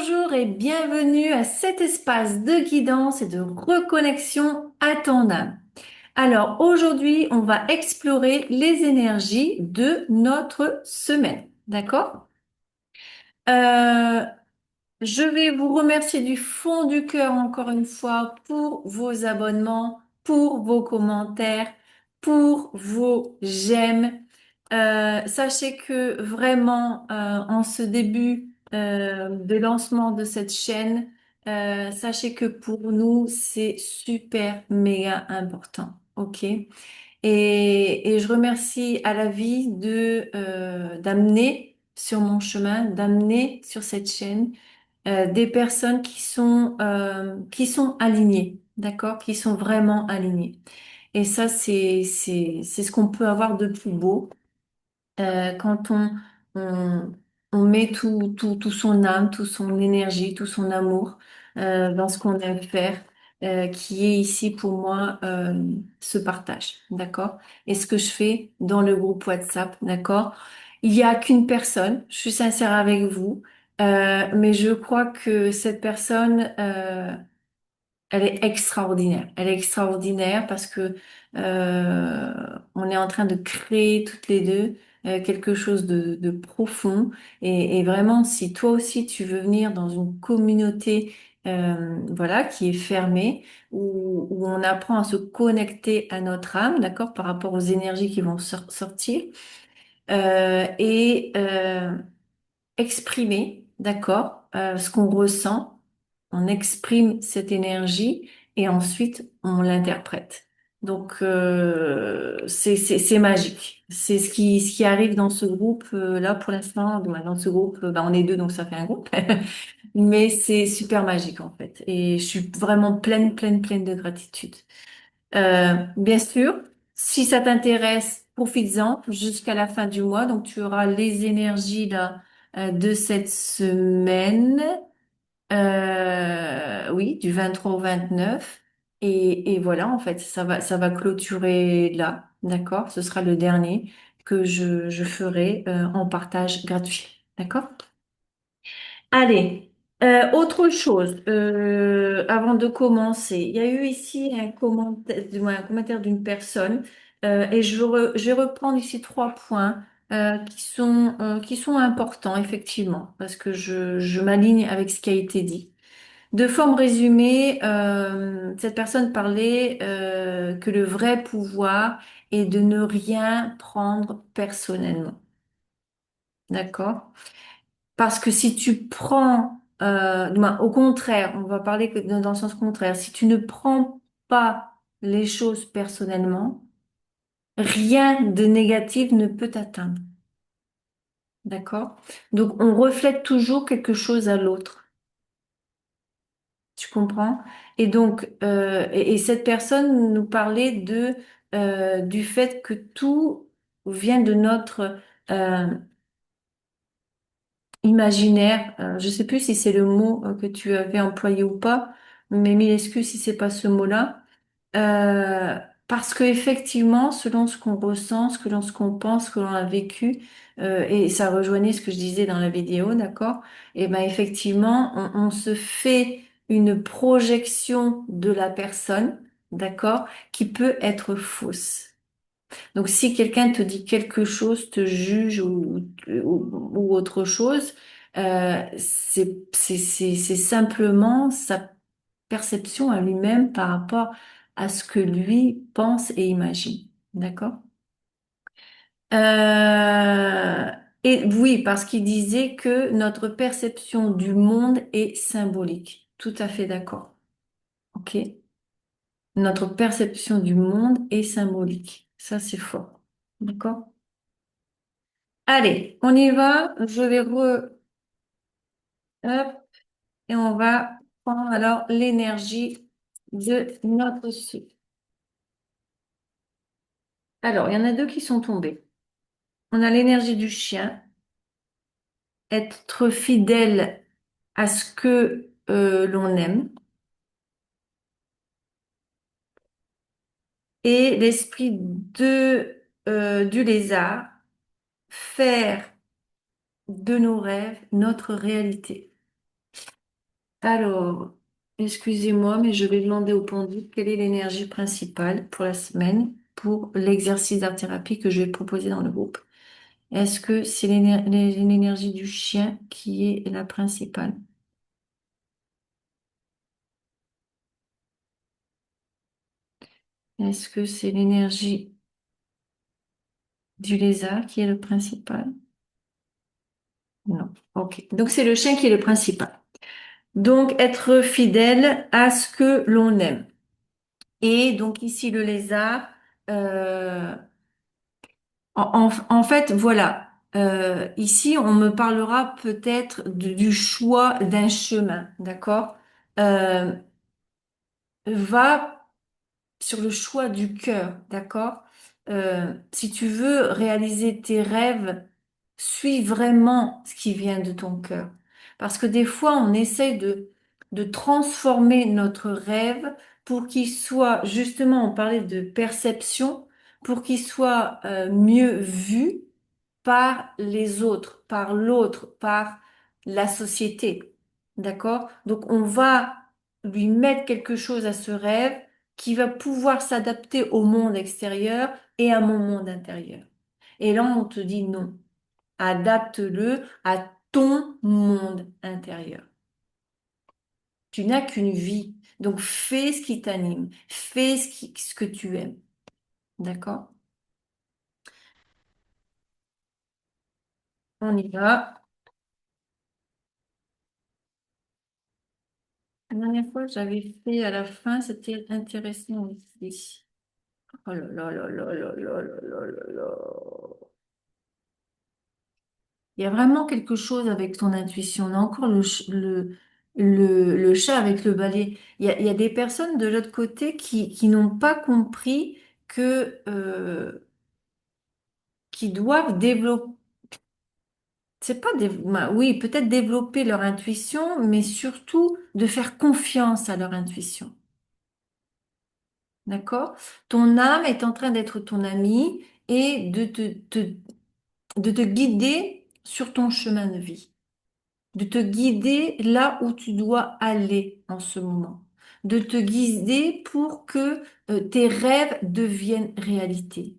Bonjour et bienvenue à cet espace de guidance et de reconnexion à ton âme. Alors aujourd'hui, on va explorer les énergies de notre semaine. D'accord? Euh, je vais vous remercier du fond du cœur encore une fois pour vos abonnements, pour vos commentaires, pour vos j'aime. Sachez que vraiment, en ce début de lancement de cette chaîne, sachez que pour nous, c'est super méga important. OK? Et je remercie à la vie d'amener sur mon chemin, d'amener sur cette chaîne des personnes qui sont alignées, d'accord? Qui sont vraiment alignées. Et ça, c'est ce qu'on peut avoir de plus beau quand on, on met tout son âme, toute son énergie, tout son amour dans ce qu'on aime faire, qui est ici pour moi ce partage, d'accord? Et ce que je fais dans le groupe WhatsApp, d'accord? Il n'y a qu'une personne, je suis sincère avec vous, mais je crois que cette personne, elle est extraordinaire. Elle est extraordinaire parce que on est en train de créer toutes les deux quelque chose de profond. Et vraiment, si toi aussi tu veux venir dans une communauté voilà, qui est fermée, où on apprend à se connecter à notre âme, d'accord, par rapport aux énergies qui vont sortir, et exprimer, d'accord, ce qu'on ressent, on exprime cette énergie et ensuite on l'interprète. Donc c'est magique. C'est ce qui arrive dans ce groupe là pour l'instant. Dans ce groupe, bah, on est deux donc ça fait un groupe, mais c'est super magique en fait. Et je suis vraiment pleine de gratitude. Bien sûr, si ça t'intéresse, profites-en jusqu'à la fin du mois. Donc, tu auras les énergies là, de cette semaine. Oui, du 23 au 29. Et voilà, en fait, ça va clôturer là. D'accord? Ce sera le dernier que je ferai en partage gratuit. D'accord? Allez, autre chose, avant de commencer, il y a eu ici un commentaire, du moins un commentaire d'une personne, et je vais reprendre ici trois points qui sont importants, effectivement, parce que je m'aligne avec ce qui a été dit. De forme résumée, cette personne parlait que le vrai pouvoir est de ne rien prendre personnellement. D'accord? Parce que si tu prends, au contraire, on va parler que dans le sens contraire, si tu ne prends pas les choses personnellement, rien de négatif ne peut t'atteindre. D'accord? Donc, on reflète toujours quelque chose à l'autre. Tu comprends? Et donc, et cette personne nous parlait du fait que tout vient de notre euh, imaginaire. Je sais plus si c'est le mot que tu avais employé ou pas, mais mille excuses si c'est pas ce mot-là. Euh, Parce que effectivement, selon ce qu'on ressent, selon ce qu'on pense, ce que l'on a vécu, et ça rejoignait ce que je disais dans la vidéo, d'accord? Et ben effectivement, on se fait une projection de la personne, d'accord, qui peut être fausse. Donc, si quelqu'un te dit quelque chose, te juge ou autre chose, c'est simplement sa perception à lui-même par rapport à ce que lui pense et imagine. D'accord? Euh, et oui, parce qu'il disait que notre perception du monde est symbolique. Tout à fait d'accord. OK? Notre perception du monde est symbolique. Ça, c'est fort. D'accord? Allez, on y va. Je vais hop, et on va prendre alors l'énergie de notre cycle. Alors, il y en a deux qui sont tombés. On a l'énergie du chien, être fidèle à ce que l'on aime, et l'esprit du lézard, faire de nos rêves notre réalité. Alors, excusez-moi, mais je vais demander au pendu quelle est l'énergie principale pour la semaine pour l'exercice d'art-thérapie que je vais proposer dans le groupe. Est-ce que c'est l'énergie du chien qui est la principale? Est-ce que c'est l'énergie du lézard qui est le principal? Non. Ok. Donc c'est le chien qui est le principal. Donc être fidèle à ce que l'on aime. Et donc ici le lézard, euh, en fait, voilà. Ici, on me parlera peut-être du choix d'un chemin, d'accord? Euh, va sur le choix du cœur, d'accord? Si tu veux réaliser tes rêves, suis vraiment ce qui vient de ton cœur. Parce que des fois, on essaye de transformer notre rêve pour qu'il soit, justement, on parlait de perception, pour qu'il soit mieux vu par les autres, par l'autre, par la société. D'accord? Donc on va lui mettre quelque chose à ce rêve qui va pouvoir s'adapter au monde extérieur et à mon monde intérieur. Et là, on te dit non. Adapte-le à ton monde intérieur. Tu n'as qu'une vie. Donc fais ce qui t'anime. Fais ce que tu aimes. D'accord? On y va. La dernière fois, j'avais fait à la fin, c'était intéressant aussi. Oh là là là là là là là là là là. Il y a vraiment quelque chose avec ton intuition. On a encore le chat avec le balai. Il y a des personnes de l'autre côté qui n'ont pas compris qui doivent développer, c'est pas oui, peut-être développer leur intuition, mais surtout de faire confiance à leur intuition. D'accord? Ton âme est en train d'être ton ami et de te guider sur ton chemin de vie, de te guider là où tu dois aller en ce moment, de te guider pour que tes rêves deviennent réalité.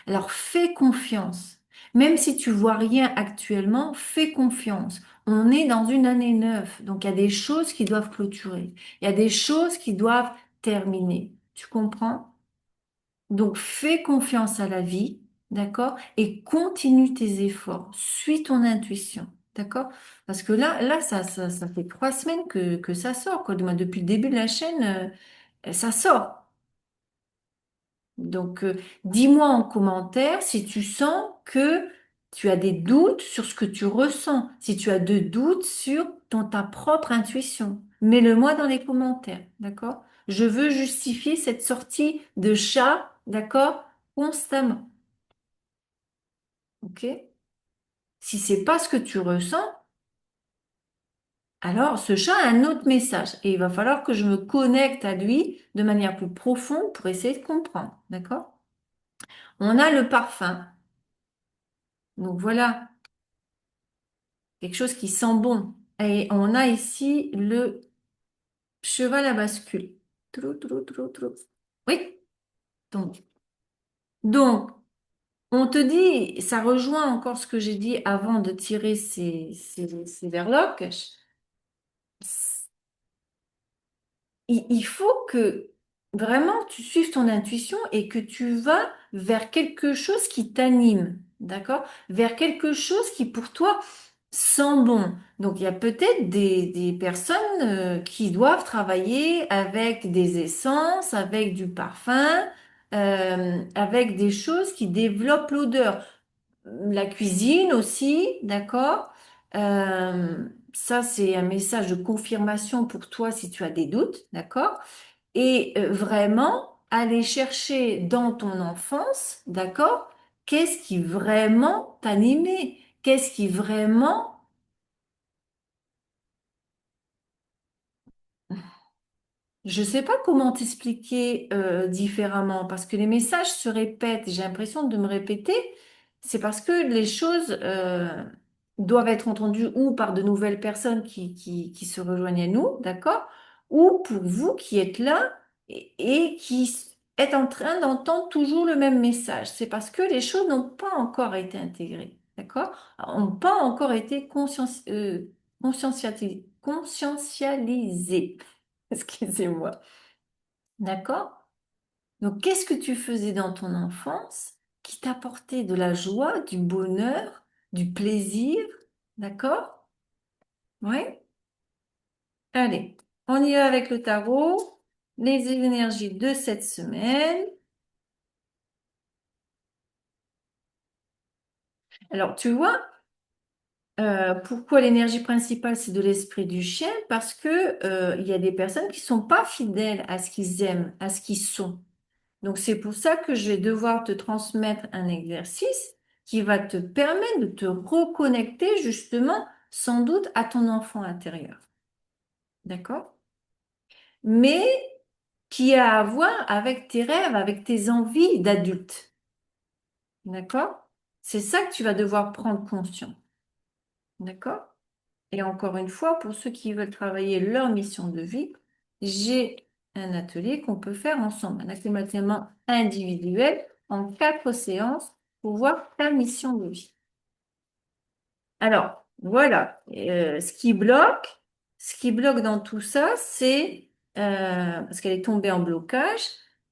Alors fais confiance. Même si tu vois rien actuellement, fais confiance. On est dans une année neuve, donc il y a des choses qui doivent clôturer. Il y a des choses qui doivent terminer. Tu comprends? Donc, fais confiance à la vie, d'accord? Et continue tes efforts. Suis ton intuition, d'accord? Parce que ça fait 3 semaines que ça sort, quoi. Depuis le début de la chaîne, ça sort. Donc, dis-moi en commentaire si tu sens que tu as des doutes sur ce que tu ressens, si tu as des doutes sur ta propre intuition. Mets-le-moi dans les commentaires, d'accord? Je veux justifier cette sortie de chat, d'accord? Constamment, ok? Si c'est pas ce que tu ressens, alors ce chat a un autre message et il va falloir que je me connecte à lui de manière plus profonde pour essayer de comprendre, d'accord? On a le parfum. Donc voilà, quelque chose qui sent bon. Et on a ici le cheval à bascule. Trou, trou, trou, trou. Oui, donc. Donc, on te dit, ça rejoint encore ce que j'ai dit avant de tirer ces verloques. Il faut que vraiment tu suives ton intuition et que tu vas vers quelque chose qui t'anime, d'accord? Vers quelque chose qui pour toi sent bon. Donc il y a peut-être des personnes qui doivent travailler avec des essences, avec du parfum, avec des choses qui développent l'odeur. La cuisine aussi, d'accord? Ça, c'est un message de confirmation pour toi si tu as des doutes, d'accord? Et vraiment, aller chercher dans ton enfance, d'accord? Qu'est-ce qui vraiment t'animait? Qu'est-ce qui vraiment... Je sais pas comment t'expliquer différemment parce que les messages se répètent. J'ai l'impression de me répéter. C'est parce que les choses... doivent être entendus ou par de nouvelles personnes qui se rejoignent à nous, d'accord? Ou pour vous qui êtes là et êtes en train d'entendre toujours le même message. C'est parce que les choses n'ont pas encore été intégrées, d'accord? N'ont pas encore été conscientialisées. Excusez-moi. D'accord? Donc, qu'est-ce que tu faisais dans ton enfance qui t'apportait de la joie, du bonheur, du plaisir? D'accord? Oui? Allez, on y va avec le tarot. Les énergies de cette semaine. Alors, tu vois, pourquoi l'énergie principale, c'est de l'esprit du chien? Parce que, il y a des personnes qui sont pas fidèles à ce qu'ils aiment, à ce qu'ils sont. Donc, c'est pour ça que je vais devoir te transmettre un exercice qui va te permettre de te reconnecter justement, sans doute, à ton enfant intérieur. D'accord? Mais qui a à voir avec tes rêves, avec tes envies d'adulte. D'accord? C'est ça que tu vas devoir prendre conscience. D'accord? Et encore une fois, pour ceux qui veulent travailler leur mission de vie, j'ai un atelier qu'on peut faire ensemble, un accompagnement individuel en 4 séances pour voir ta mission de vie. Alors, voilà. Ce qui bloque dans tout ça, c'est, parce qu'elle est tombée en blocage,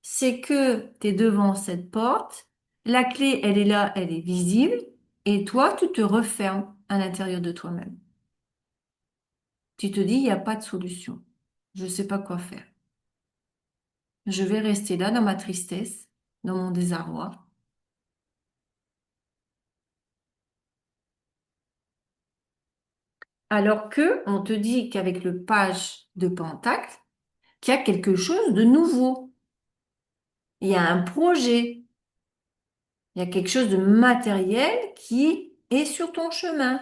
c'est que tu es devant cette porte, la clé, elle est là, elle est visible, et toi, tu te refermes à l'intérieur de toi-même. Tu te dis, il n'y a pas de solution. Je ne sais pas quoi faire. Je vais rester là dans ma tristesse, dans mon désarroi. Alors que on te dit qu'avec le page de Pentacle, qu'il y a quelque chose de nouveau. Il y a un projet, il y a quelque chose de matériel qui est sur ton chemin.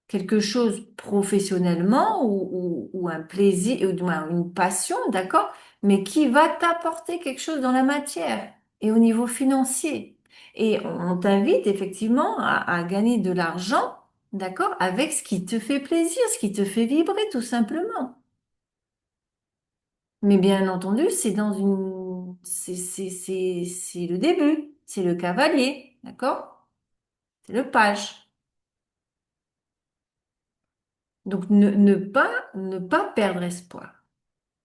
Quelque chose professionnellement ou un plaisir, ou du moins une passion, d'accord, mais qui va t'apporter quelque chose dans la matière et au niveau financier. Et on t'invite effectivement à gagner de l'argent, d'accord, avec ce qui te fait plaisir, ce qui te fait vibrer, tout simplement. Mais bien entendu, c'est le début, c'est le cavalier, d'accord? C'est le page. Donc ne pas perdre espoir,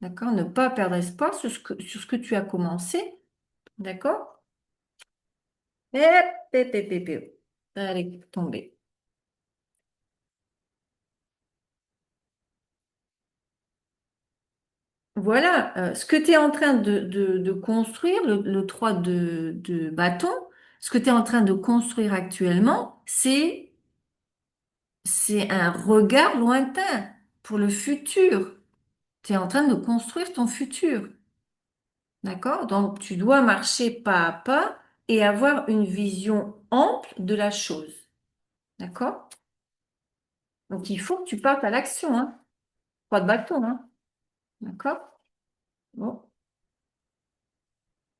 d'accord? Ne pas perdre espoir sur ce que tu as commencé, d'accord? Hop, hop, hop, hop, hop. Allez, tomber. Voilà, ce que tu es en train de construire, le 3 de bâton, ce que tu es en train de construire actuellement, c'est un regard lointain pour le futur. Tu es en train de construire ton futur. D'accord? Donc, tu dois marcher pas à pas et avoir une vision ample de la chose. D'accord? Donc, il faut que tu partes à l'action, hein. Pas de bâton, hein. D'accord? Bon.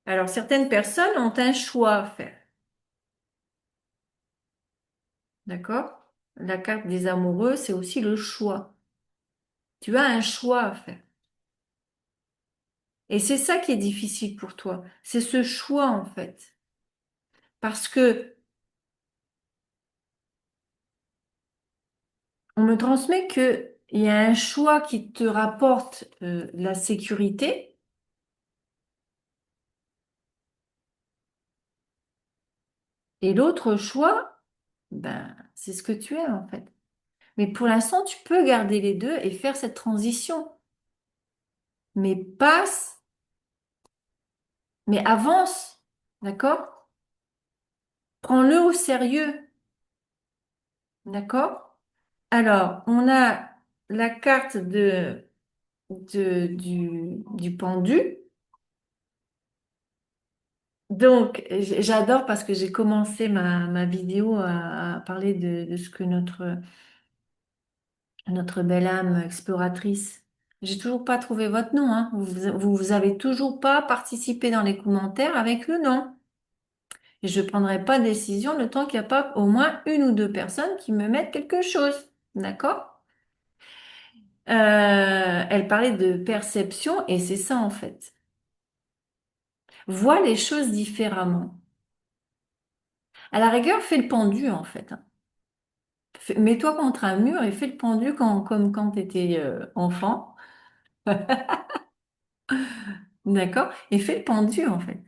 Alors, certaines personnes ont un choix à faire. D'accord? La carte des amoureux, c'est aussi le choix. Tu as un choix à faire. Et c'est ça qui est difficile pour toi. C'est ce choix, en fait. Parce que on me transmet que il y a un choix qui te rapporte la sécurité et l'autre choix, ben, c'est ce que tu es en fait. Mais pour l'instant, tu peux garder les deux et faire cette transition. Mais passe, mais avance, d'accord? Prends-le au sérieux, d'accord? Alors, on a la carte du pendu. Donc, j'adore parce que j'ai commencé ma vidéo à parler de ce que notre belle âme exploratrice. J'ai toujours pas trouvé votre nom, hein. Vous avez toujours pas participé dans les commentaires avec le nom. Et je ne prendrai pas de décision le temps qu'il n'y a pas au moins une ou deux personnes qui me mettent quelque chose. D'accord? Elle parlait de perception et c'est ça en fait. Vois les choses différemment. À la rigueur, fais le pendu en fait, hein. Mets-toi contre un mur et fais le pendu comme quand tu étais enfant. D'accord? Et fais le pendu en fait.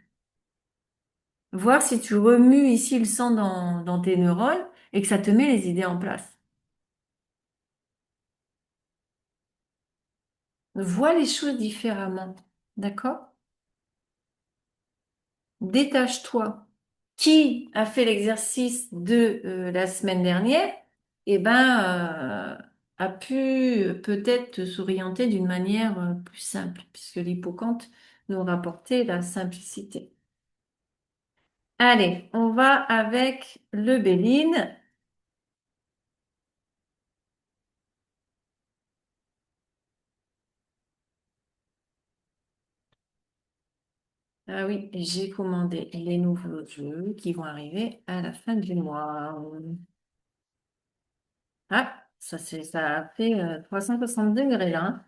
Voir si tu remues ici le sang dans tes neurones et que ça te met les idées en place. Vois les choses différemment. D'accord? Détache-toi. Qui a fait l'exercice de la semaine dernière, eh ben, a pu peut-être s'orienter d'une manière plus simple, puisque l'hippocampe nous rapportait la simplicité. Allez, on va avec le Béline. Ah oui, j'ai commandé les nouveaux jeux qui vont arriver à la fin du mois. Ah, ça a fait 360 degrés là, hein.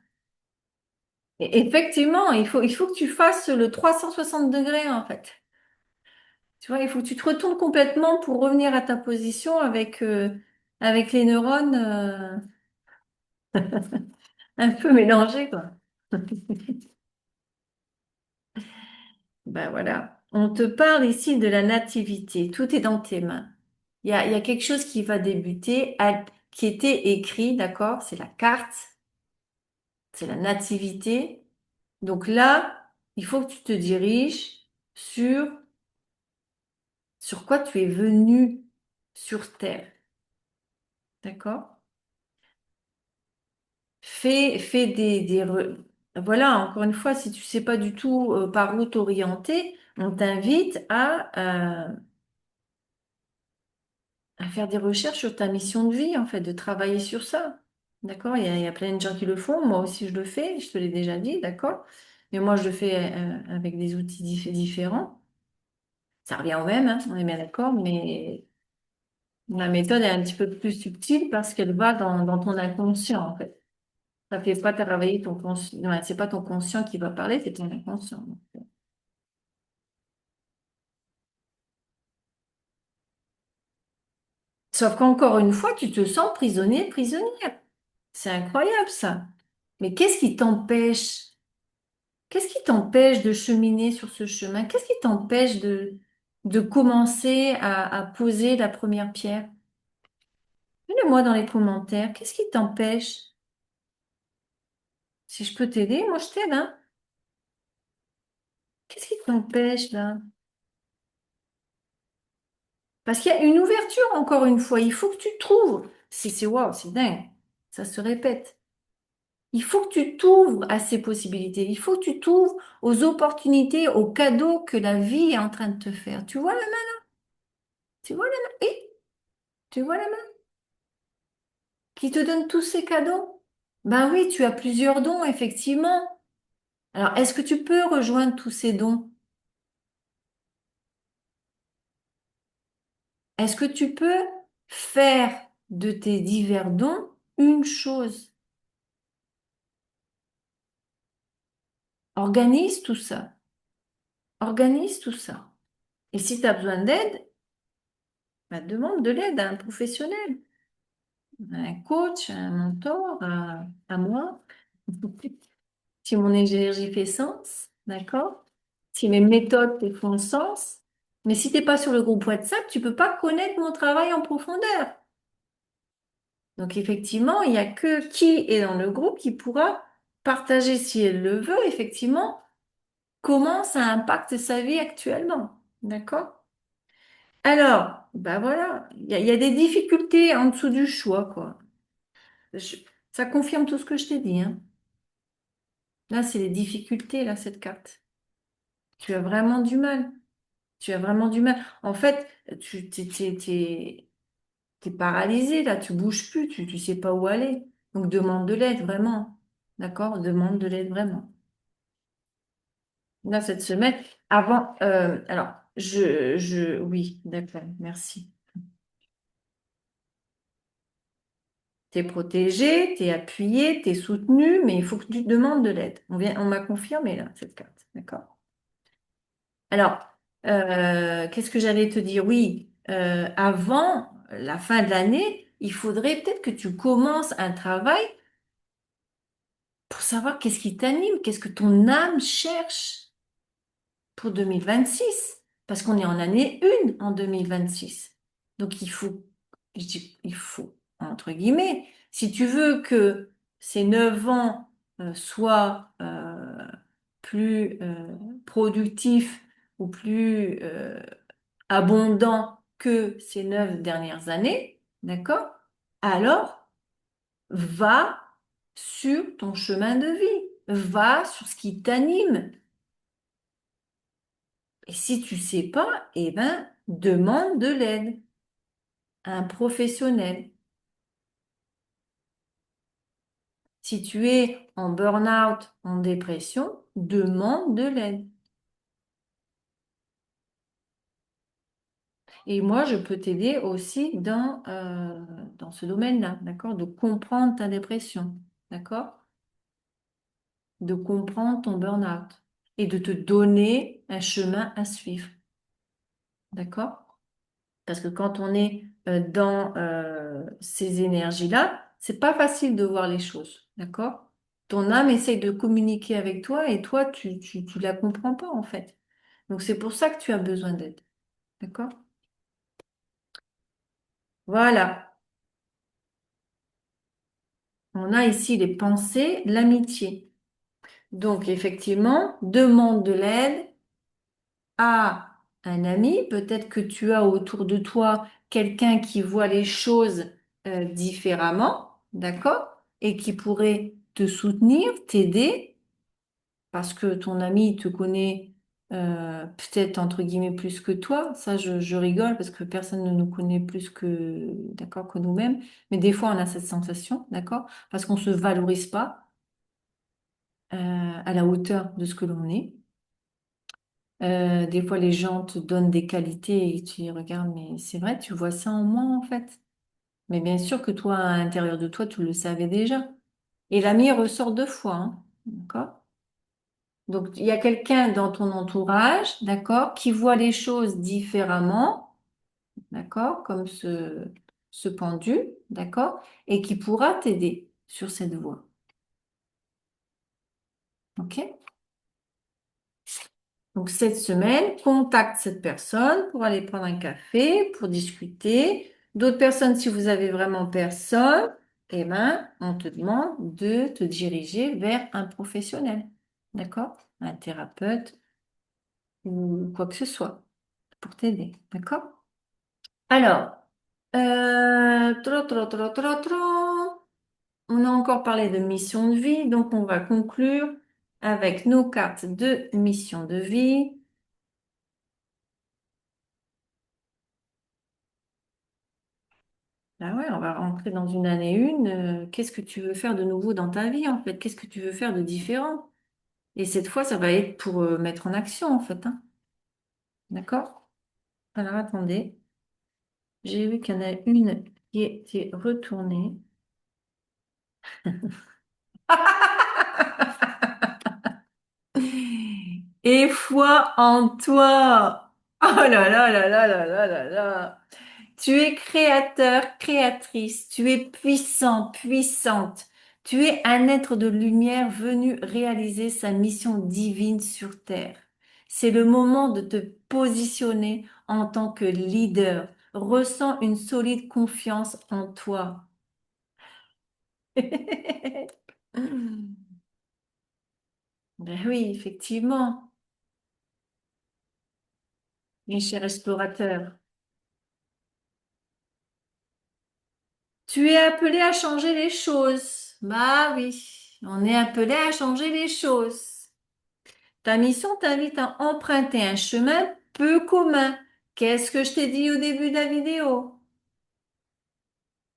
Et effectivement, il faut que tu fasses le 360 degrés en fait. Tu vois, il faut que tu te retournes complètement pour revenir à ta position avec les neurones un peu mélangés, quoi. Ben voilà. On te parle ici de la nativité. Tout est dans tes mains. Il y a quelque chose qui va débuter, qui était écrit, d'accord? C'est la carte, c'est la nativité. Donc là, il faut que tu te diriges sur, sur quoi tu es venu sur Terre, d'accord? Fais voilà, encore une fois, si tu sais pas du tout par où t'orienter, on t'invite à faire des recherches sur ta mission de vie, en fait, de travailler sur ça. D'accord? Il y a plein de gens qui le font. Moi aussi, je le fais. Je te l'ai déjà dit, d'accord? Mais moi, je le fais avec des outils différents. Ça revient au même, hein, on est bien d'accord, mais la méthode est un petit peu plus subtile parce qu'elle va dans ton inconscient, en fait. Ça fait pas travailler ton conscient. C'est pas ton conscient qui va parler, c'est ton inconscient. Sauf qu'encore une fois, tu te sens prisonnier, prisonnière. C'est incroyable ça. Mais qu'est-ce qui t'empêche? Qu'est-ce qui t'empêche de cheminer sur ce chemin? Qu'est-ce qui t'empêche de commencer à poser la première pierre? Mets-le-moi dans les commentaires. Qu'est-ce qui t'empêche? Si je peux t'aider, moi je t'aide, hein. Qu'est-ce qui t'empêche là? Parce qu'il y a une ouverture, encore une fois. Il faut que tu trouves. C'est waouh, c'est dingue. Ça se répète. Il faut que tu t'ouvres à ces possibilités. Il faut que tu t'ouvres aux opportunités, aux cadeaux que la vie est en train de te faire. Tu vois la main? Tu vois la main? Oui, tu vois la main qui te donne tous ces cadeaux? Ben oui, tu as plusieurs dons, effectivement. Alors, est-ce que tu peux rejoindre tous ces dons? Est-ce que tu peux faire de tes divers dons une chose? Organise tout ça. Organise tout ça. Et si tu as besoin d'aide, ben demande de l'aide à un professionnel, un coach, un mentor, à moi. Si mon énergie fait sens, d'accord? Si mes méthodes te font sens. Mais si t'es pas sur le groupe WhatsApp, tu peux pas connaître mon travail en profondeur. Donc effectivement, il y a que qui est dans le groupe qui pourra partager, si elle le veut, effectivement, comment ça impacte sa vie actuellement. D'accord? Alors, ben voilà, il y a des difficultés en dessous du choix, quoi. Je- Ça confirme tout ce que je t'ai dit, hein. Là, c'est les difficultés, là, cette carte. Tu as vraiment du mal. Tu as vraiment du mal. En fait, t'es paralysé, là, tu bouges plus, tu sais pas où aller. Donc, demande de l'aide, vraiment. D'accord? Demande de l'aide, vraiment. Là, cette semaine, alors, oui, d'accord, merci. T'es protégé, t'es appuyé, t'es soutenu, mais il faut que tu demandes de l'aide. On m'a confirmé là, cette carte, d'accord? Alors, qu'est-ce que j'allais te dire? Oui, avant la fin de l'année, il faudrait peut-être que tu commences un travail pour savoir qu'est-ce qui t'anime, qu'est-ce que ton âme cherche pour 2026, parce qu'on est en année 1 en 2026. Donc il faut, entre guillemets, si tu veux que ces 9 ans soient plus productifs ou plus abondants que ces 9 dernières années, d'accord? Alors, va sur ton chemin de vie, va sur ce qui t'anime. Et si tu sais pas, eh ben, demande de l'aide à un professionnel. Si tu es en burn-out, en dépression, demande de l'aide. Et moi, je peux t'aider aussi dans ce domaine-là, d'accord? De comprendre ta dépression, d'accord? De comprendre ton burn-out et de te donner un chemin à suivre, d'accord? Parce que quand on est dans ces énergies-là, c'est pas facile de voir les choses, d'accord? Ton âme essaye de communiquer avec toi et toi, tu la comprends pas en fait. Donc c'est pour ça que tu as besoin d'aide, d'accord? Voilà. On a ici les pensées, l'amitié. Donc effectivement, demande de l'aide à un ami. Peut-être que tu as autour de toi quelqu'un qui voit les choses différemment, d'accord? Et qui pourrait te soutenir, t'aider, parce que ton ami te connaît peut-être entre guillemets plus que toi. Ça, je rigole parce que personne ne nous connaît plus que, d'accord, que nous-mêmes. Mais des fois, on a cette sensation, d'accord? Parce qu'on se valorise pas à la hauteur de ce que l'on est. Des fois, les gens te donnent des qualités et tu les regardes, mais c'est vrai, tu vois ça en moi en fait. Mais bien sûr que toi, à l'intérieur de toi, tu le savais déjà. Et l'ami ressort 2 fois, hein, d'accord? Donc, il y a quelqu'un dans ton entourage, d'accord, qui voit les choses différemment, d'accord, comme ce pendu, d'accord, et qui pourra t'aider sur cette voie. OK? Donc, cette semaine, contacte cette personne pour aller prendre un café, pour discuter. D'autres personnes, si vous avez vraiment personne, eh ben, on te demande de te diriger vers un professionnel. D'accord? Un thérapeute ou quoi que ce soit pour t'aider. D'accord? Alors, on a encore parlé de mission de vie, donc on va conclure avec nos cartes de mission de vie. Ah ouais, on va rentrer dans une année 1. Qu'est-ce que tu veux faire de nouveau dans ta vie, en fait? Qu'est-ce que tu veux faire de différent? Et cette fois, ça va être pour mettre en action, en fait, hein. D'accord? Alors, attendez. J'ai vu qu'il y en a une qui était retournée. Et foi en toi. Oh là là là là là là là là. Tu es créateur, créatrice, tu es puissant, puissante. Tu es un être de lumière venu réaliser sa mission divine sur Terre. C'est le moment de te positionner en tant que leader. Ressens une solide confiance en toi. Ben oui, effectivement, mes chers explorateurs. Tu es appelé à changer les choses. Bah oui, on est appelé à changer les choses. Ta mission t'invite à emprunter un chemin peu commun. Qu'est-ce que je t'ai dit au début de la vidéo?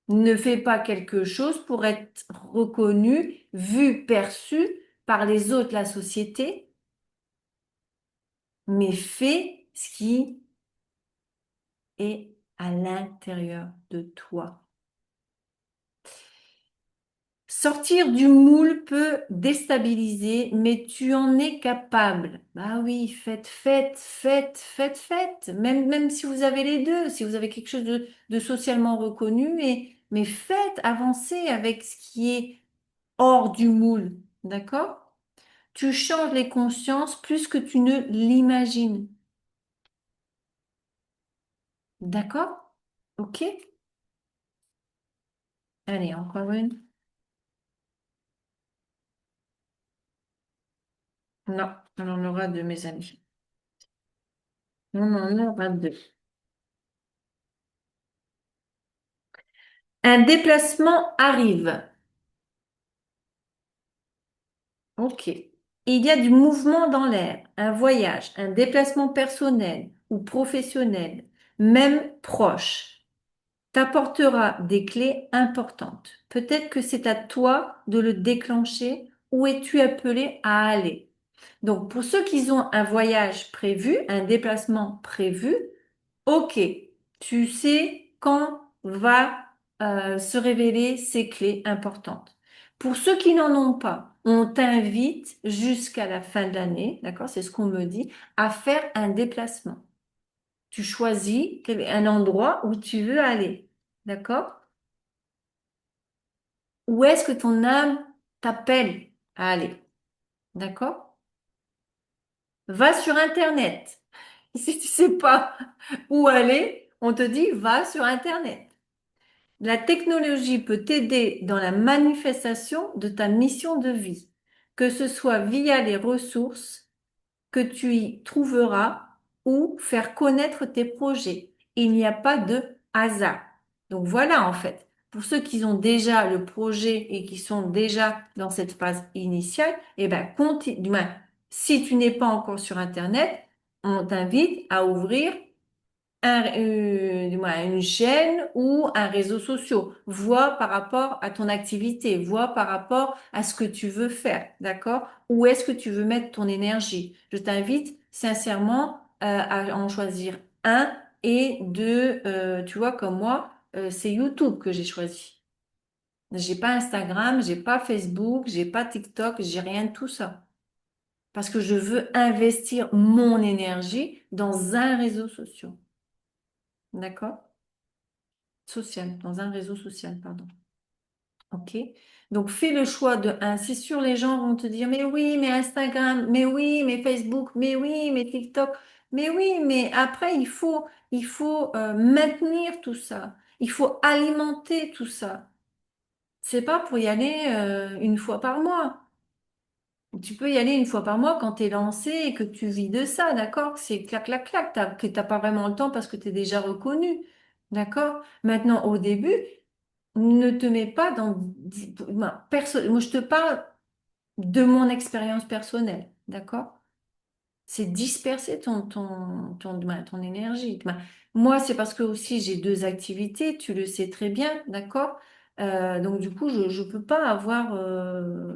Ne fais pas quelque chose pour être reconnu, vu, perçu par les autres de la société, mais fais ce qui est à l'intérieur de toi. Sortir du moule peut déstabiliser, mais tu en es capable. Bah oui, faites, faites, faites, faites, faites. Même si vous avez les deux, si vous avez quelque chose de socialement reconnu, mais faites avancer avec ce qui est hors du moule. D'accord? Tu changes les consciences plus que tu ne l'imagines. D'accord? Ok? Allez, encore une. Non, on en aura deux, mes amis. On en aura deux. Un déplacement arrive. Ok. Il y a du mouvement dans l'air, un voyage, un déplacement personnel ou professionnel, même proche, t'apportera des clés importantes. Peut-être que c'est à toi de le déclencher. Où es-tu appelé à aller? Donc, pour ceux qui ont un voyage prévu, un déplacement prévu, ok, tu sais quand va se révéler ces clés importantes. Pour ceux qui n'en ont pas, on t'invite jusqu'à la fin de l'année, d'accord, c'est ce qu'on me dit, à faire un déplacement. Tu choisis un endroit où tu veux aller, d'accord? Où est-ce que ton âme t'appelle à aller, d'accord? Va sur Internet. Si tu sais pas où aller, on te dit va sur Internet. La technologie peut t'aider dans la manifestation de ta mission de vie, que ce soit via les ressources que tu y trouveras ou faire connaître tes projets. Il n'y a pas de hasard. Donc voilà en fait. Pour ceux qui ont déjà le projet et qui sont déjà dans cette phase initiale, eh ben continue. Si tu n'es pas encore sur Internet, on t'invite à ouvrir du moins, une chaîne ou un réseau social. Vois par rapport à ton activité, vois par rapport à ce que tu veux faire, d'accord? Où est-ce que tu veux mettre ton énergie? Je t'invite sincèrement à en choisir un et deux, tu vois, comme moi, c'est YouTube que j'ai choisi. J'ai pas Instagram, j'ai pas Facebook, j'ai pas TikTok, j'ai rien de tout ça. Parce que je veux investir mon énergie dans un réseau social. D'accord? Social, dans un réseau social, pardon. OK? Donc, fais le choix de un. C'est sûr, les gens vont te dire, mais oui, mais Instagram, mais oui, mais Facebook, mais oui, mais TikTok, mais oui, mais après, il faut maintenir tout ça. Il faut alimenter tout ça. C'est pas pour y aller une fois par mois. Tu peux y aller une fois par mois quand tu es lancé et que tu vis de ça, d'accord? C'est clac, clac, clac, que t'as pas vraiment le temps parce que tu es déjà reconnu, d'accord? Maintenant, au début, ne te mets pas dans... moi, je te parle de mon expérience personnelle, d'accord? C'est disperser ton énergie. Moi, c'est parce que aussi j'ai deux activités, tu le sais très bien, d'accord? Donc du coup, je ne peux pas avoir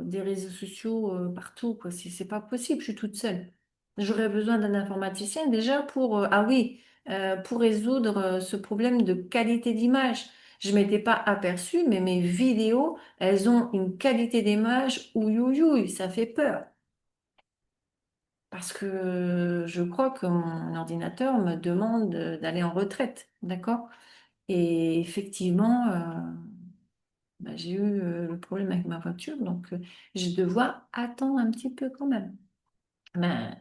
des réseaux sociaux partout, quoi. C'est pas possible, je suis toute seule. J'aurais besoin d'un informaticien déjà ah oui, pour résoudre ce problème de qualité d'image. Je m'étais pas aperçue, mais mes vidéos, elles ont une qualité d'image, ouïe, ouïe, ouïe, ça fait peur. Parce que je crois que mon ordinateur me demande d'aller en retraite, d'accord? Et effectivement, j'ai eu le problème avec ma voiture, donc je vais devoir attendre un petit peu quand même. Ben,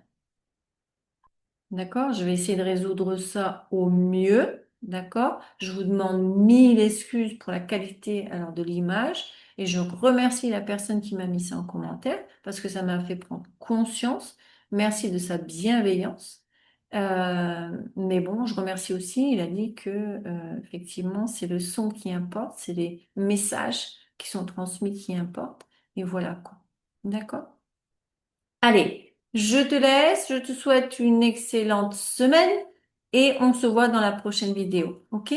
d'accord, je vais essayer de résoudre ça au mieux, d'accord? Je vous demande mille excuses pour la qualité alors de l'image et je remercie la personne qui m'a mis ça en commentaire parce que ça m'a fait prendre conscience. Merci de sa bienveillance. Mais bon, je remercie aussi, il a dit que effectivement, c'est le son qui importe, c'est les messages qui sont transmis qui importent. Et voilà quoi. D'accord? Allez, je te laisse, je te souhaite une excellente semaine et on se voit dans la prochaine vidéo. OK?